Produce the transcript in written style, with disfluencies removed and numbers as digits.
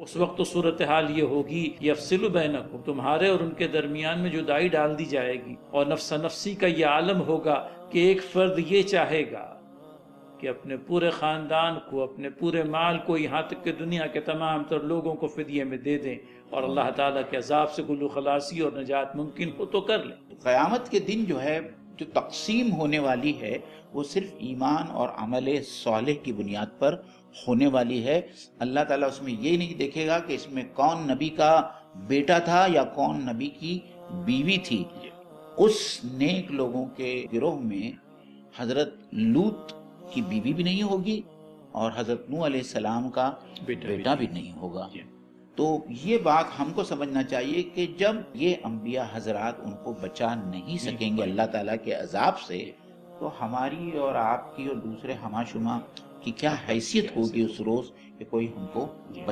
उस वक्त तो सूरत हाल ये होगी, यफसिलु बैनकुम, तुम्हारे और उनके दरमियान में जुदाई डाल दी जाएगी। और नफ्सा नफ्सी का ये आलम होगा कि एक फर्द ये चाहेगा कि अपने पूरे ख़ानदान को, अपने पूरे माल को, यहाँ तक कि दुनिया के तमाम तर लोगों को फिदिये में दे दें, और अल्लाह ताला के अजाब से गुलू खलासी और नजात मुमकिन हो तो कर लें। क़यामत के दिन जो है, जो तक़सीम होने वाली है, वो सिर्फ ईमान और अमल सालेह की बुनियाद पर होने वाली है। अल्लाह ताला उसमें ये नहीं देखेगा कि इसमें कौन नबी का बेटा था या कौन नबी की बीवी थी। उस नेक लोगों के गिरोह में हजरत लूत की बीवी भी नहीं होगी और हजरत नूह अलैहिस्सलाम का बेटा भी नहीं होगा। तो ये बात हमको समझना चाहिए कि जब ये अंबिया हजरात उनको बचा नहीं सकेंगे अल्लाह ताला के अजाब से, तो हमारी और आपकी और दूसरे हमाशुमा की क्या हैसियत होगी उस रोज कि कोई हमको बचा